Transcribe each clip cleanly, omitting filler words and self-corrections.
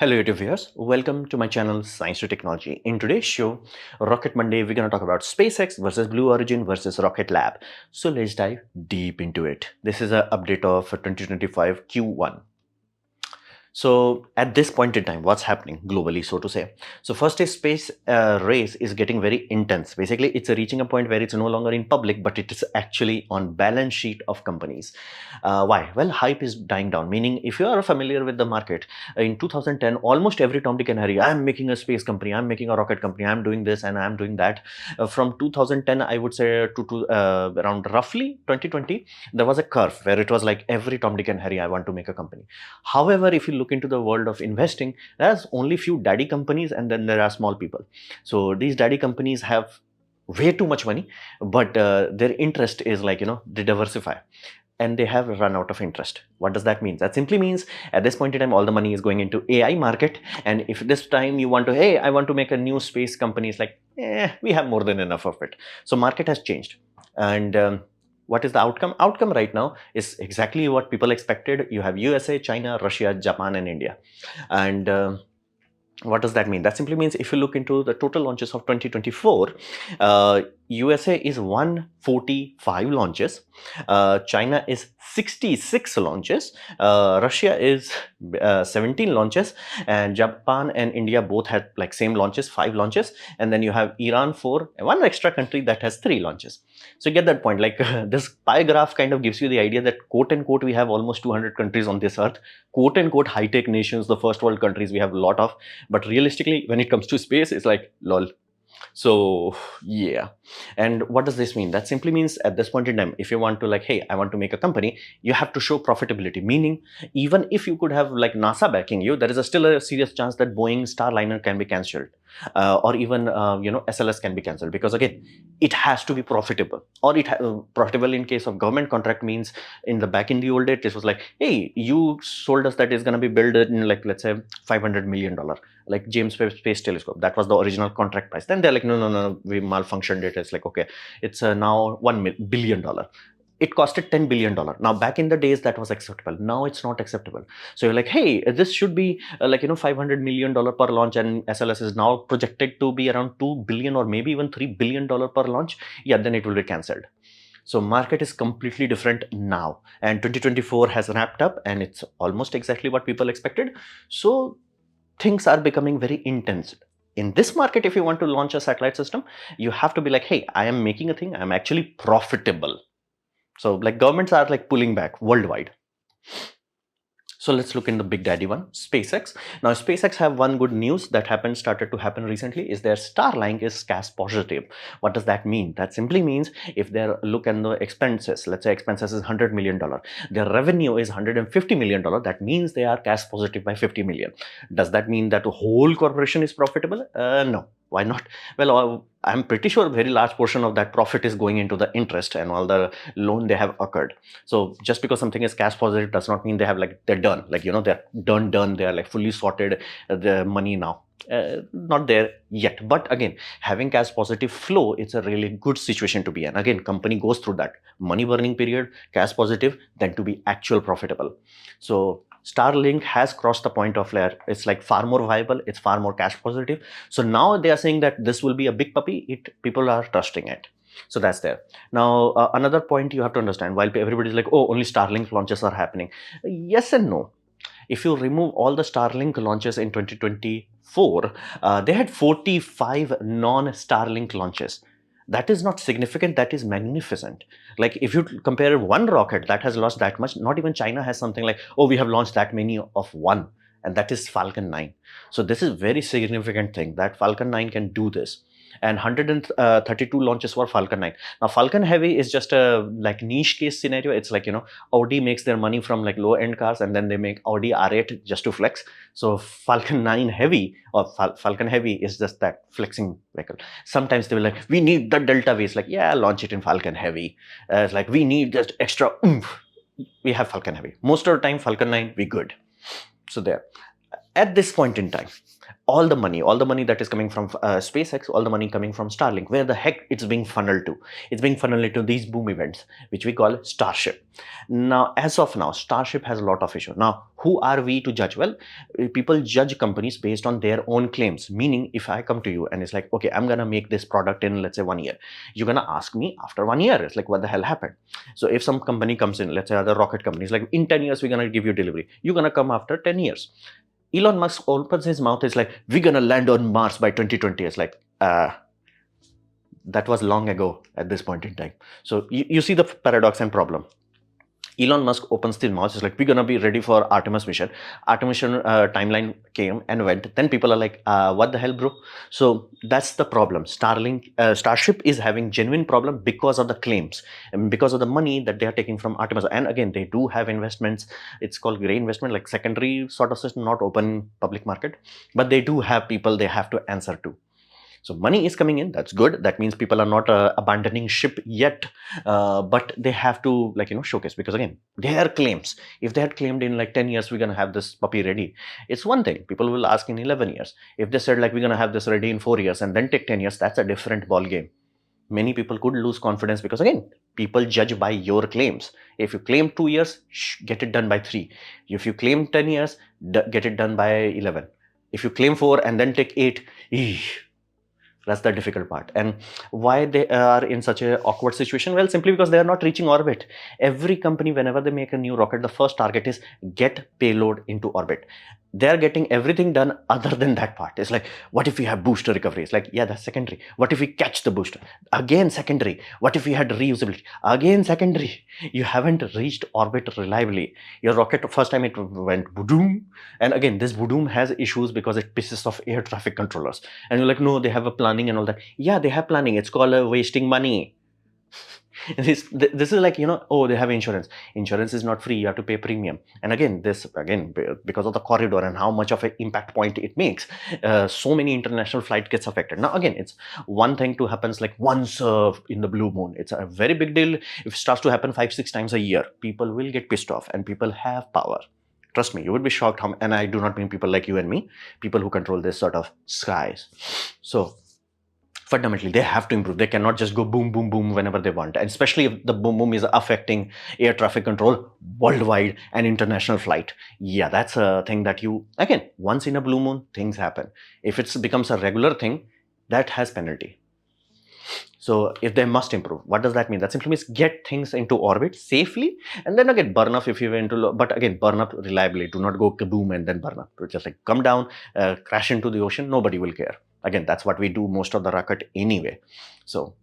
Hello YouTube viewers, welcome to my channel Science to Technology. In today's show, Rocket Monday, we're going to talk about SpaceX versus Blue Origin versus Rocket Lab. So let's dive deep into it. This is an update of 2025 Q1. So at this point in time, what's happening globally, so to say? So first is space race is getting very intense. Basically, it's reaching a point where it's no longer in public, but it is actually on balance sheet of companies. Why? Well, hype is dying down. Meaning, if you are familiar with the market, in 2010, almost every Tom, Dick and Harry, I'm making a space company, I'm making a rocket company, I'm doing this and I'm doing that. From 2010, I would say to around roughly 2020, there was a curve where it was like every Tom, Dick and Harry, I want to make a company. However, if you look into the world of investing, there's only few daddy companies and then there are small people. So these daddy companies have way too much money, but their interest is like, they diversify and they have run out of interest. What does that mean? That simply means at this point in time, all the money is going into AI market. And if this time you want to, hey, I want to make a new space company, it's like, we have more than enough of it. So market has changed. And what is the outcome? Outcome right now is exactly what people expected. You have USA, China, Russia, Japan, and India. And what does that mean? That simply means if you look into the total launches of 2024, USA is 145 launches, China is 66 launches, Russia is 17 launches, and Japan and India both had like same launches, 5 launches, and then you have Iran for one extra country that has 3 launches. So you get that point. Like this pie graph kind of gives you the idea that quote unquote we have almost 200 countries on this earth, quote unquote high-tech nations, the first world countries we have a lot of, but realistically when it comes to space it's like lol. So yeah. And what does this mean? That simply means at this point in time, if you want to like, hey, I want to make a company, you have to show profitability. Meaning, even if you could have like NASA backing you, there is still a serious chance that Boeing Starliner can be cancelled, or even SLS can be cancelled, because again, it has to be profitable. Or profitable in case of government contract means in the old days, this was like, hey, you sold us that is going to be built in like, let's say $500 million, like James Webb Space Telescope. That was the original contract price. Then they're like, no, we malfunctioned it. It's like, okay, it's now $1 billion. It costed $10 billion. Now, back in the days, that was acceptable. Now it's not acceptable. So you're like, hey, this should be $500 million per launch, and SLS is now projected to be around $2 billion or maybe even $3 billion per launch. Yeah, then it will be cancelled. So market is completely different now, and 2024 has wrapped up and it's almost exactly what people expected. So things are becoming very intense. In this market, if you want to launch a satellite system, you have to be like, hey, I am making a thing, I'm actually profitable. So like governments are like pulling back worldwide. So let's look in the big daddy one, SpaceX. Now, SpaceX have one good news that started to happen recently, is their Starlink is cash positive. What does that mean? That simply means if they look at the expenses, let's say expenses is $100 million, their revenue is $150 million, that means they are cash positive by 50 million. Does that mean that the whole corporation is profitable? No. Why not? Well, I'm pretty sure a very large portion of that profit is going into the interest and all the loan they have occurred. So just because something is cash positive does not mean they have like, they're done. Like, they're done. They're like fully sorted the money now. Not there yet. But again, having cash positive flow, it's a really good situation to be in. Again, company goes through that money burning period, cash positive, then to be actual profitable. So Starlink has crossed the point of where it's like far more viable, it's far more cash positive. So now they are saying that this will be a big puppy. People are trusting it. So that's there. Now, another point you have to understand, while everybody's like, oh, only Starlink launches are happening. Yes and no. If you remove all the Starlink launches in 2024, they had 45 non-Starlink launches. That is not significant, that is magnificent. Like if you compare one rocket that has launched that much, not even China has something like, oh, we have launched that many of one, and that is Falcon 9. So this is very significant thing that Falcon 9 can do this. And 132 launches for Falcon 9. Now, Falcon Heavy is just a like niche case scenario. It's like, Audi makes their money from like low end cars, and then they make Audi R8 just to flex. So Falcon 9 Heavy or Falcon Heavy is just that flexing vehicle. Sometimes they will like, we need the Delta V. It's like, yeah, launch it in Falcon Heavy. It's like, we need just extra oomph. We have Falcon Heavy. Most of the time, Falcon 9, we good. So there. At this point in time, all the money that is coming from SpaceX, all the money coming from Starlink, where the heck it's being funneled to? It's being funneled into these boom events, which we call Starship. Now, as of now, Starship has a lot of issue. Now, who are we to judge? Well, people judge companies based on their own claims. Meaning, if I come to you and it's like, okay, I'm gonna make this product in, let's say, 1 year, you're gonna ask me after 1 year. It's like, what the hell happened? So if some company comes in, let's say other rocket companies, like in 10 years we're gonna give you delivery, you're gonna come after 10 years. Elon Musk opens his mouth, is like, we're gonna land on Mars by 2020. It's like, that was long ago at this point in time. So you see the paradox and problem. Elon Musk opens his mouth, is like, we're gonna be ready for Artemis mission. Artemis mission timeline came and went. Then people are like, what the hell, bro? So that's the problem. Starship is having genuine problem because of the claims and because of the money that they are taking from Artemis. And again, they do have investments. It's called gray investment, like secondary sort of system, not open public market. But they do have people they have to answer to. So money is coming in, that's good. That means people are not abandoning ship yet, but they have to, like, showcase, because again, their claims, if they had claimed in like 10 years, we're going to have this puppy ready, it's one thing. People will ask in 11 years. If they said like, we're going to have this ready in 4 years and then take 10 years, that's a different ball game. Many people could lose confidence because again, people judge by your claims. If you claim 2 years, get it done by 3. If you claim 10 years, get it done by 11. If you claim 4 and then take 8, that's the difficult part. And why they are in such an awkward situation? Well, simply because they are not reaching orbit. Every company, whenever they make a new rocket, the first target is get payload into orbit. They're getting everything done other than that part. It's like, what if we have booster recovery? It's like, yeah, that's secondary. What if we catch the booster? Again, secondary. What if we had reusability? Again, secondary. You haven't reached orbit reliably. Your rocket, first time it went boom, and again, this boom has issues because it pisses off air traffic controllers. And you're like, no, they have a planning and all that. Yeah, they have planning. It's called wasting money. This is like, oh, they have insurance. Insurance is not free. You have to pay premium. And again, because of the corridor and how much of an impact point it makes, so many international flight gets affected. Now, again, it's one thing to happens like once in the blue moon. It's a very big deal. If it starts to happen 5-6 times a year, people will get pissed off, and people have power. Trust me, you would be shocked how, and I do not mean people like you and me, people who control this sort of skies. So fundamentally, they have to improve. They cannot just go boom, boom, boom whenever they want. And especially if the boom, boom is affecting air traffic control worldwide and international flight. Yeah, that's a thing that again, once in a blue moon, things happen. If it becomes a regular thing, that has penalty. So if they must improve, what does that mean? That simply means get things into orbit safely, and then again burn up if you went to, but again, burn up reliably. Do not go kaboom and then burn up. Just like come down, crash into the ocean, nobody will care. Again, that's what we do most of the rocket anyway. So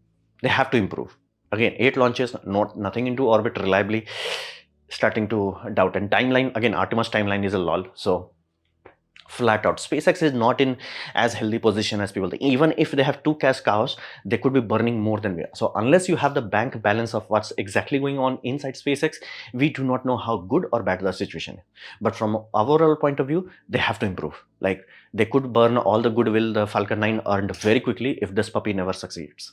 they have to improve. Again, 8 launches, nothing into orbit reliably, starting to doubt. And timeline, again, Artemis timeline is a lull. So flat out, SpaceX is not in as healthy position as people think. Even if they have 2 cash cows, they could be burning more than we are. So unless you have the bank balance of what's exactly going on inside SpaceX, we do not know how good or bad the situation is. But from our overall point of view, they have to improve. Like, they could burn all the goodwill the Falcon 9 earned very quickly if this puppy never succeeds.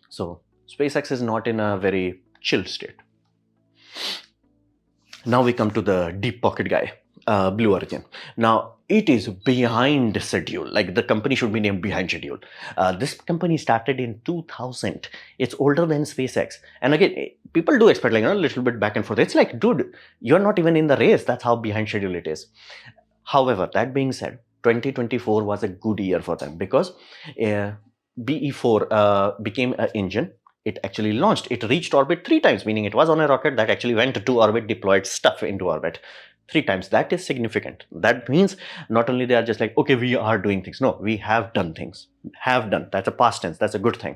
So SpaceX is not in a very chill state. Now we come to the deep pocket guy, Blue Origin. Now, it is behind schedule. Like, the company should be named behind schedule. This company started in 2000. It's older than SpaceX. And again, people do expect like a little bit back and forth. It's like, dude, you're not even in the race. That's how behind schedule it is. However, that being said, 2024 was a good year for them because BE4 became an engine. It actually launched. It reached orbit 3 times, meaning it was on a rocket that actually went to orbit, deployed stuff into orbit 3 times. That is significant. That means not only they are just like, okay, we are doing things. No, we have done things. Have done. That's a past tense. That's a good thing.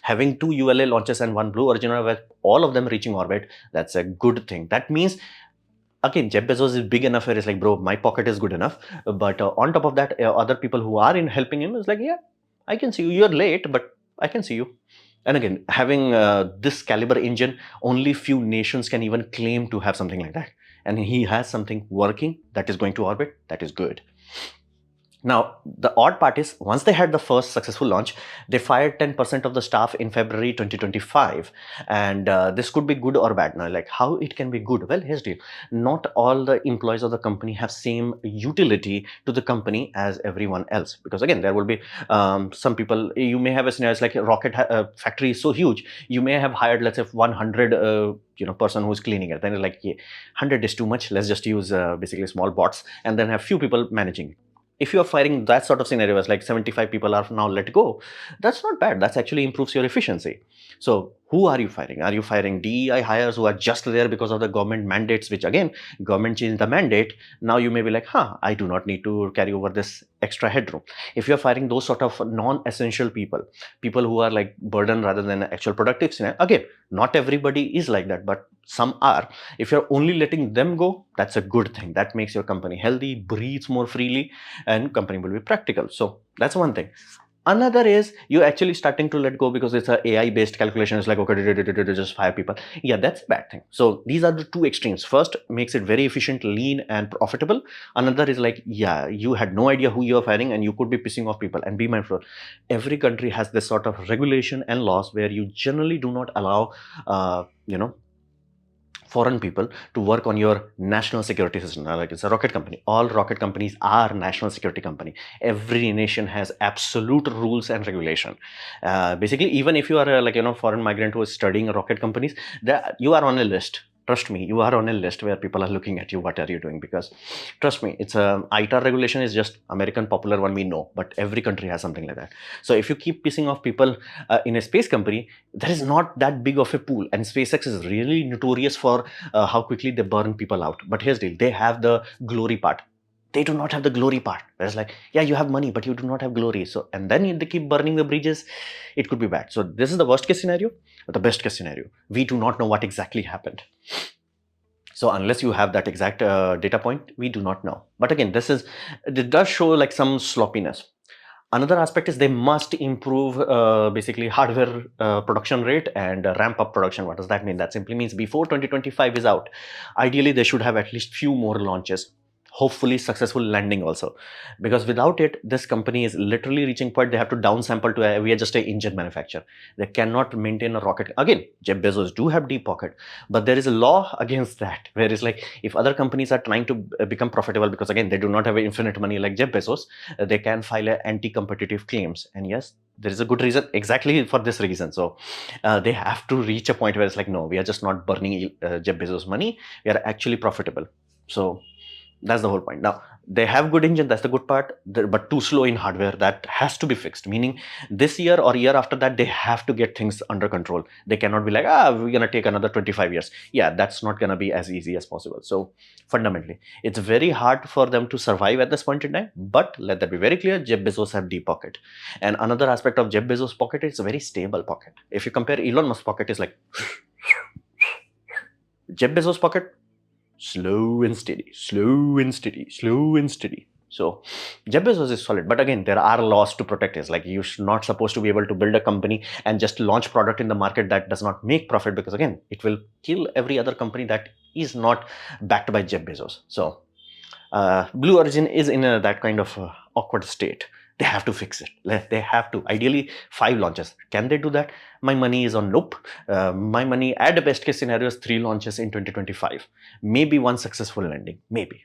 Having 2 ULA launches and 1 Blue Origin, with all of them reaching orbit, that's a good thing. That means, again, Jeff Bezos is big enough where it's like, bro, my pocket is good enough. But on top of that, other people who are in helping him is like, yeah, I can see you. You're late, but I can see you. And again, having this caliber engine, only few nations can even claim to have something like that. And he has something working that is going to orbit. That is good. Now, the odd part is once they had the first successful launch, they fired 10% of the staff in February 2025. And this could be good or bad. Now, like how it can be good? Well, here's the deal. Not all the employees of the company have same utility to the company as everyone else. Because again, there will be some people, you may have a scenario like a rocket factory is so huge, you may have hired, let's say 100 person who's cleaning it. Then like, yeah, 100 is too much. Let's just use basically small bots and then have few people managing it. If you are firing that sort of scenarios, like 75 people are now let go, that's not bad. That's actually improves your efficiency. So who are you firing? Are you firing DEI hires who are just there because of the government mandates, which again, government changed the mandate. Now you may be like, I do not need to carry over this extra headroom. If you're firing those sort of non-essential people who are like burden rather than actual productive scenario, again, not everybody is like that, but some are. If you're only letting them go, that's a good thing. That makes your company healthy, breathes more freely, and company will be practical. So that's one thing. Another is you actually starting to let go because it's a AI based calculation. It's like, okay, just fire people. Yeah, that's a bad thing. So these are the two extremes. First makes it very efficient, lean and profitable. Another is like, yeah, you had no idea who you're firing and you could be pissing off people. And be mindful, every country has this sort of regulation and laws where you generally do not allow foreign people to work on your national security system. Like it's a rocket company. All rocket companies are national security company. Every nation has absolute rules and regulation. Basically, even if you are foreign migrant who is studying rocket companies, you are on a list. Trust me, you are on a list where people are looking at you. What are you doing? Because trust me, it's a ITAR regulation is just American popular one we know, but every country has something like that. So if you keep pissing off people in a space company, there is not that big of a pool. And SpaceX is really notorious for how quickly they burn people out. But here's the deal, they have the glory part. They do not have the glory part. Whereas like, yeah, you have money, but you do not have glory. So, and then they keep burning the bridges, it could be bad. So this is the worst case scenario. But the best case scenario, we do not know what exactly happened. So unless you have that exact data point, we do not know. But again, it does show like some sloppiness. Another aspect is they must improve basically hardware production rate and ramp up production. What does that mean? That simply means before 2025 is out, ideally they should have at least few more launches, hopefully successful landing also, because without it, this company is literally reaching point they have to downsample to we are just an engine manufacturer. They cannot maintain a rocket. Again, Jeff Bezos do have deep pocket, but there is a law against that, where it's like if other companies are trying to become profitable, because again they do not have infinite money like Jeff Bezos, they can file anti-competitive claims. And yes, there is a good reason exactly for this reason. So they have to reach a point where it's like, no, we are just not burning Jeff Bezos money, we are actually profitable. So that's the whole point. Now, they have good engine, that's the good part, but too slow in hardware. That has to be fixed. Meaning this year or year after that, they have to get things under control. They cannot be like, we're going to take another 25 years. Yeah, that's not going to be as easy as possible. So fundamentally, it's very hard for them to survive at this point in time. But let that be very clear, Jeff Bezos have deep pocket. And another aspect of Jeff Bezos' pocket is a very stable pocket. If you compare Elon Musk's pocket, is like Jeff Bezos' pocket, slow and steady, slow and steady, slow and steady. So Jeff Bezos is solid, but again, there are laws to protect it. Like you're not supposed to be able to build a company and just launch product in the market that does not make profit, because again, it will kill every other company that is not backed by Jeff Bezos. So Blue Origin is in that kind of awkward state. They have to fix it. They have to. Ideally, 5 launches. Can they do that? My money is on nope. My money at the best case scenario is 3 launches in 2025. Maybe 1 successful landing. Maybe.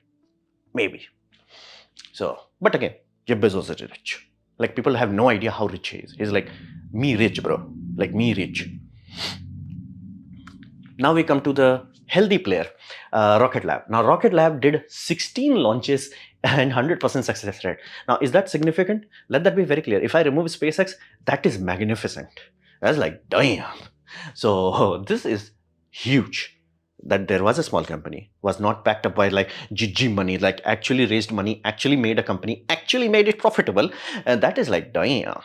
So, but again, Jeff Bezos is rich. Like people have no idea how rich he is. He's like, me rich, bro. Like me rich. Now we come to the healthy player, Rocket Lab. Now Rocket Lab did 16 launches and 100% success rate. Now, is that significant? Let that be very clear. If I remove SpaceX, that is magnificent. That's like, damn. So this is huge. That there was a small company, was not backed up by like GG money, like actually raised money, actually made a company, actually made it profitable. And that is like, damn.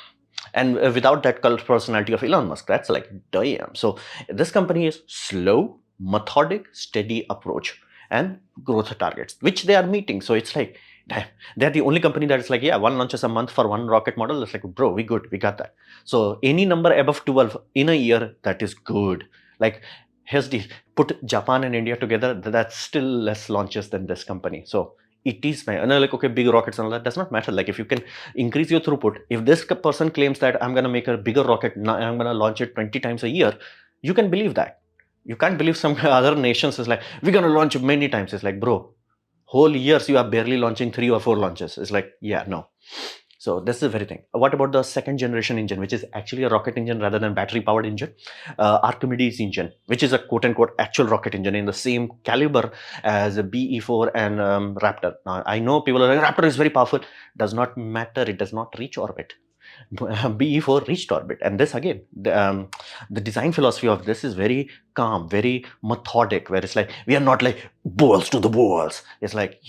And without that cult personality of Elon Musk, that's like, damn. So this company is slow, methodic, steady approach and growth targets, which they are meeting. So it's like, damn, they're the only company that is like, yeah, 1 launches a month for 1 rocket model. It's like, bro, we good, we got that. So any number above 12 in a year, that is good. Like, here's the, put Japan and India together, that's still less launches than this company. So it is fine. And they're like, okay, big rockets and all that does not matter. Like if you can increase your throughput, if this person claims that I'm going to make a bigger rocket, now I'm going to launch it 20 times a year, you can believe that. You can't believe some other nations is like, we're going to launch many times. It's like, bro, whole years you are barely launching 3 or 4 launches. It's like, yeah, no. So this is the very thing. What about the second generation engine, which is actually a rocket engine rather than battery powered engine? Archimedes engine, which is a quote unquote actual rocket engine in the same caliber as a BE4 and Raptor. Now I know people are like, Raptor is very powerful. Does not matter. It does not reach orbit. BE4 reached orbit, and this again, the design philosophy of this is very calm, very methodic, where it's like we are not like balls to the walls. It's like,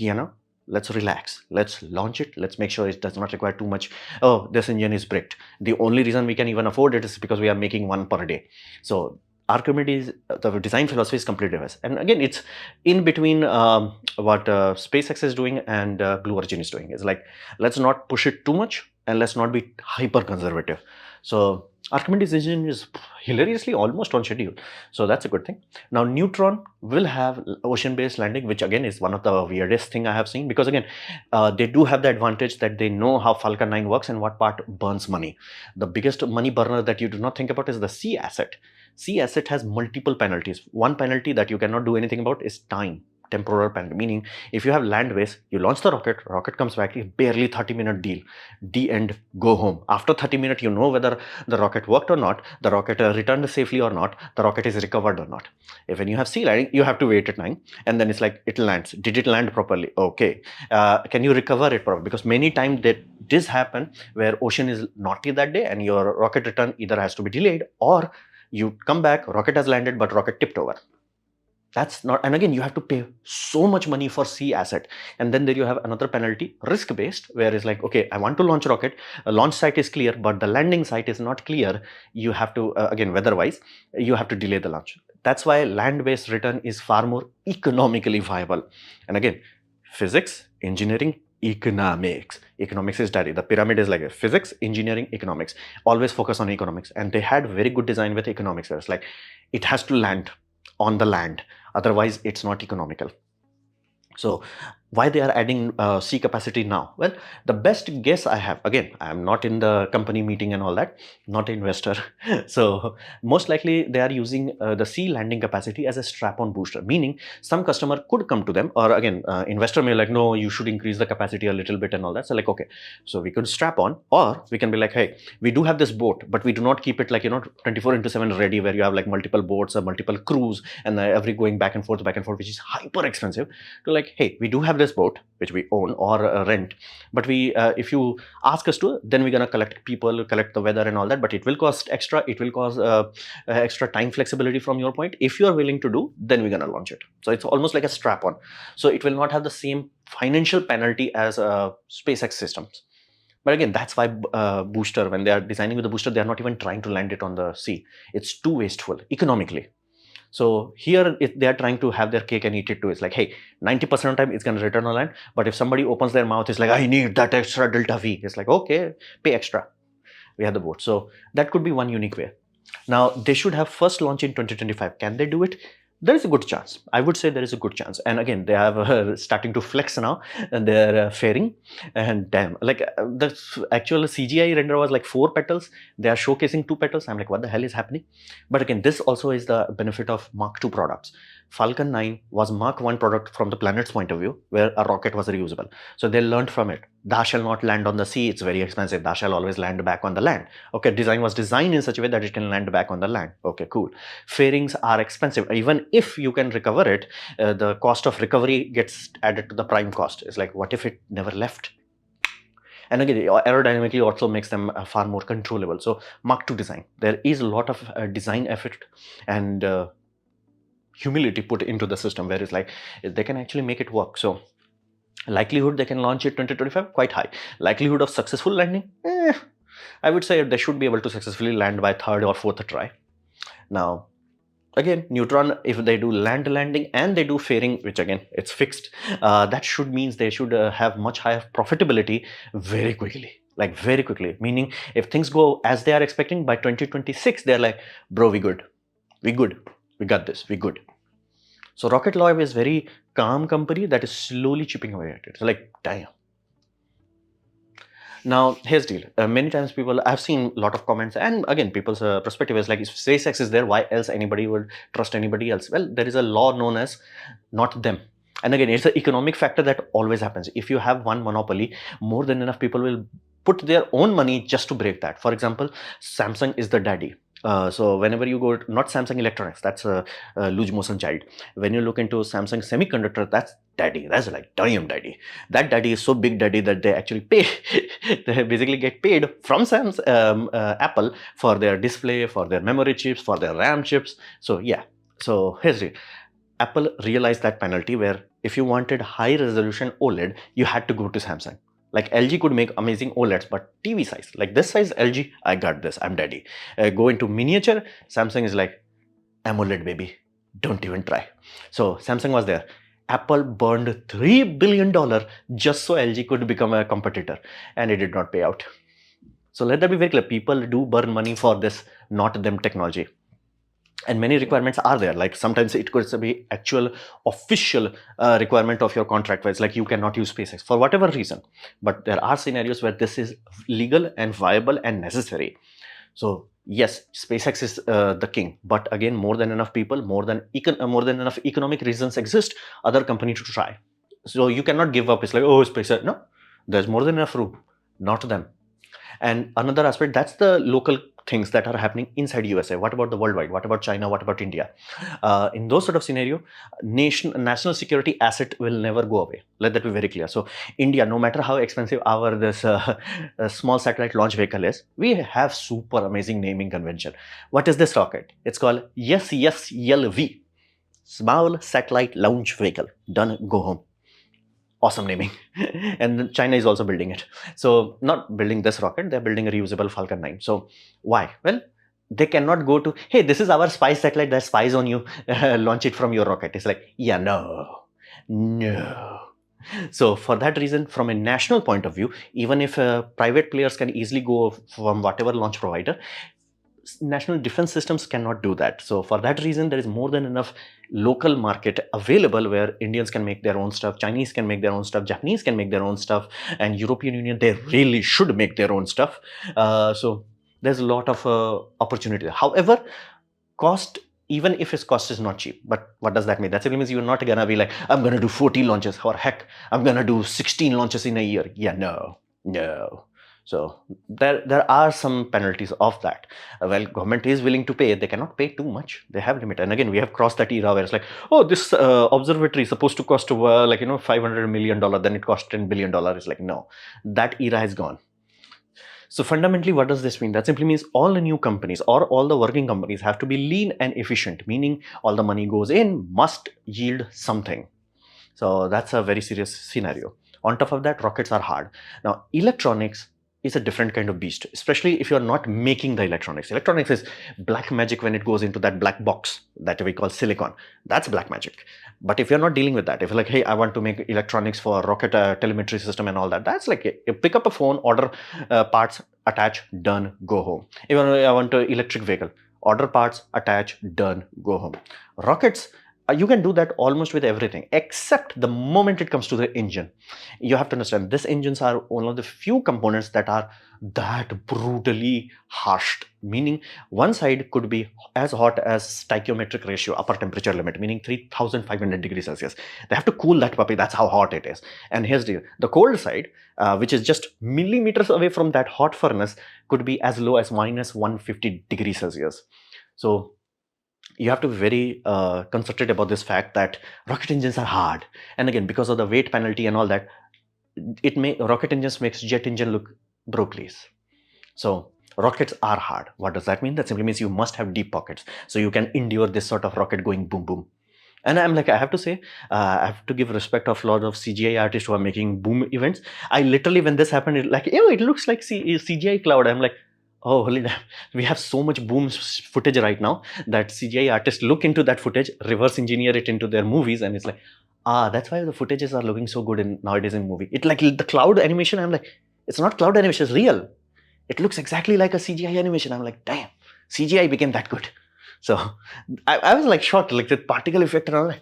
let's relax, let's launch it, let's make sure it does not require too much. Oh, this engine is bricked. The only reason we can even afford it is because we are making one per day. So Archimedes, the design philosophy is completely diverse. And again, it's in between what SpaceX is doing and Blue Origin is doing. It's like, let's not push it too much and let's not be hyper conservative. So Archimedes engine is hilariously almost on schedule. So that's a good thing. Now Neutron will have ocean-based landing, which again is one of the weirdest thing I have seen, because again, they do have the advantage that they know how Falcon 9 works and what part burns money. The biggest money burner that you do not think about is the sea asset. Sea asset has multiple penalties. One penalty that you cannot do anything about is time. Temporal penalty, meaning if you have land base, you launch the rocket comes back, barely 30-minute deal, end, go home. After 30 minutes, you know whether the rocket worked or not, the rocket returned safely or not, the rocket is recovered or not. If when you have sea landing, you have to wait at 9, and then it's like, it lands. Did it land properly? Okay. Can you recover it properly? Because many times that this happen where ocean is naughty that day and your rocket return either has to be delayed, or you come back, rocket has landed, but rocket tipped over. That's not, and again, you have to pay so much money for sea asset. And then there you have another penalty, risk-based, where it's like, okay, I want to launch a rocket, a launch site is clear, but the landing site is not clear. You have to, again, weather-wise, you have to delay the launch. That's why land-based return is far more economically viable. And again, physics, engineering, economics. Economics is daddy. The pyramid is like a physics, engineering, economics. Always focus on economics. And they had very good design with economics. Where it's like, it has to land on the land. Otherwise, it's not economical. So why they are adding sea capacity now? Well, the best guess I have, again, I'm not in the company meeting and all that, not an investor. So most likely they are using the sea landing capacity as a strap-on booster, meaning some customer could come to them, or again, investor may like, no, you should increase the capacity a little bit and all that. So like, okay, so we could strap on, or we can be like, hey, we do have this boat, but we do not keep it like, 24/7 ready, where you have like multiple boats or multiple crews and every going back and forth, which is hyper expensive. To like, hey, we do have this boat which we own or rent, but we if you ask us to, then we're gonna collect people, collect the weather and all that, but it will cost extra. It will cause extra time flexibility from your point. If you are willing to do, then we're gonna launch it. So it's almost like a strap-on. So it will not have the same financial penalty as SpaceX systems. But again, that's why booster, when they are designing with the booster, they are not even trying to land it on the sea. It's too wasteful economically. So here, if they are trying to have their cake and eat it too, it's like, hey, 90% of the time it's going to return on land. But if somebody opens their mouth, it's like, I need that extra delta V. It's like, okay, pay extra. We have the boat. So that could be one unique way. Now, they should have first launch in 2025. Can they do it? There is a good chance. I would say there is a good chance. And again, they have starting to flex now, and they're fairing. And damn, like the actual CGI render was like 4 petals. They are showcasing 2 petals. I'm like, what the hell is happening? But again, this also is the benefit of Mark II products. Falcon 9 was Mark I product from the planet's point of view, where a rocket was reusable. So they learned from it. Thou shall not land on the sea. It's very expensive. Thou shall always land back on the land. Okay, design was designed in such a way that it can land back on the land. Okay, cool. Fairings are expensive. Even if you can recover it, the cost of recovery gets added to the prime cost. It's like, what if it never left? And again, aerodynamically also makes them far more controllable. So Mark II design, there is a lot of design effort and humility put into the system, where it's like they can actually make it work. So likelihood they can launch it 2025, quite high. Likelihood of successful landing, I would say they should be able to successfully land by 3rd or 4th try. Now, again, Neutron, if they do landing and they do fairing, which again, it's fixed, that should means they should have much higher profitability very quickly. Like very quickly, meaning if things go as they are expecting, by 2026, they're like, bro, we good. We got this, we good. So Rocket Lab is very calm company that is slowly chipping away at it. It's like, damn. Now, here's the deal. Many times I've seen a lot of comments, and again, people's perspective is like, if SpaceX is there, why else anybody would trust anybody else? Well, there is a law known as not them. And again, it's an economic factor that always happens. If you have one monopoly, more than enough people will put their own money just to break that. For example, Samsung is the daddy. So whenever you go, not Samsung Electronics, that's a loose motion child. When you look into Samsung Semiconductor, that's daddy. That's like damn daddy. That daddy is so big daddy that they actually pay. They basically get paid from Apple for their display, for their memory chips, for their RAM chips. So yeah. So here's it. Apple realized that penalty where if you wanted high resolution OLED, you had to go to Samsung. Like LG could make amazing OLEDs, but TV size, like this size LG, I got this, I'm daddy. Go into miniature, Samsung is like, AMOLED baby, don't even try. So Samsung was there. Apple burned $3 billion just so LG could become a competitor, and it did not pay out. So let that be very clear, people do burn money for this, not them technology. And many requirements are there, like sometimes it could be actual official requirement of your contract where it's like you cannot use SpaceX for whatever reason, but there are scenarios where this is legal and viable and necessary. So yes, SpaceX is the king, but again, more than enough people, more than enough economic reasons exist other company to try. So you cannot give up. It's like, oh, SpaceX, no, there's more than enough room, not them. And another aspect, that's the local things that are happening inside USA. What about the worldwide? What about China? What about India? In those sort of scenario, national security asset will never go away. Let that be very clear. So India, no matter how expensive our this small satellite launch vehicle is, we have super amazing naming convention. What is this rocket? It's called SSLV, Small Satellite Launch Vehicle. Done, go home. Awesome naming. And China is also building it. So not building this rocket, they're building a reusable Falcon 9. So why? Well, they cannot go to, hey, this is our spy satellite that spies on you, launch it from your rocket. It's like, yeah, no. So for that reason, from a national point of view, even if private players can easily go from whatever launch provider, national defense systems cannot do that. So for that reason, there is more than enough local market available where Indians can make their own stuff, Chinese can make their own stuff, Japanese can make their own stuff, and European Union, they really should make their own stuff. So there's a lot of opportunity. However, cost, even if its cost is not cheap, but what does that mean? That simply means you're not gonna be like, I'm gonna do 40 launches, or heck, I'm gonna do 16 launches in a year. Yeah, no. So there are some penalties of that. Well, government is willing to pay. They cannot pay too much. They have limit. And again, we have crossed that era where it's like, oh, this observatory is supposed to cost $500 million. Then it cost $10 billion. It's like, no, that era has gone. So fundamentally, what does this mean? That simply means all the new companies or all the working companies have to be lean and efficient, meaning all the money goes in must yield something. So that's a very serious scenario. On top of that, rockets are hard. Now, electronics is a different kind of beast, especially if you're not making the electronics. Electronics is black magic when it goes into that black box that we call silicon. That's black magic. But if you're not dealing with that, if you're like, hey, I want to make electronics for rocket telemetry system and all that, that's like, you pick up a phone, order parts, attach, done, go home. Even I want an electric vehicle, order parts, attach, done, go home. Rockets, you can do that almost with everything, except the moment it comes to the engine. You have to understand, these engines are one of the few components that are that brutally harshed, meaning one side could be as hot as stoichiometric ratio, upper temperature limit, meaning 3500 degrees Celsius. They have to cool that puppy, that's how hot it is. And here's the cold side, which is just millimeters away from that hot furnace, could be as low as minus 150 degrees Celsius. So you have to be very concentrated about this fact that rocket engines are hard. And again, because of the weight penalty and all that, rocket engines makes jet engine look brokeleys. So rockets are hard. What does that mean? That simply means you must have deep pockets. So you can endure this sort of rocket going boom, boom. And I'm like, I have to say, I have to give respect of a lot of CGI artists who are making boom events. I literally, when this happened, it looks like CGI cloud. I'm like, oh, holy damn. We have so much boom footage right now that CGI artists look into that footage, reverse engineer it into their movies, and it's like, that's why the footages are looking so good nowadays in movie. It like the cloud animation, I'm like, it's not cloud animation, it's real. It looks exactly like a CGI animation. I'm like, damn, CGI became that good. So I was like shocked, like the particle effect and all that.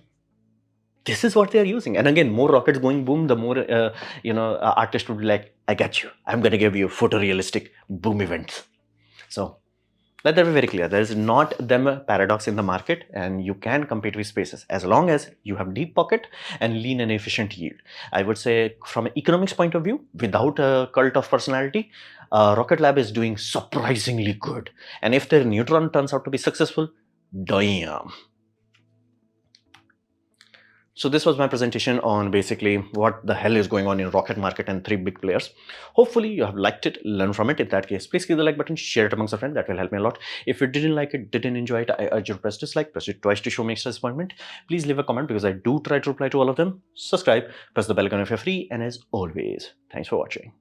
This is what they are using. And again, more rockets going boom, the more artists would be like, I got you. I'm going to give you photorealistic boom events. So let that be very clear. There is not them a paradox in the market, and you can compete with SpaceX as long as you have deep pocket and lean and efficient yield. I would say from an economics point of view, without a cult of personality, Rocket Lab is doing surprisingly good. And if their Neutron turns out to be successful, damn. So this was my presentation on basically what the hell is going on in rocket market and three big players. Hopefully you have liked it, learn from it. In that case, please click the like button, share it amongst your friends. That will help me a lot. If you didn't like it, didn't enjoy it, I urge you to press dislike, press it twice to show me extra disappointment. Please leave a comment because I do try to reply to all of them. Subscribe, press the bell icon if you're free. And as always, thanks for watching.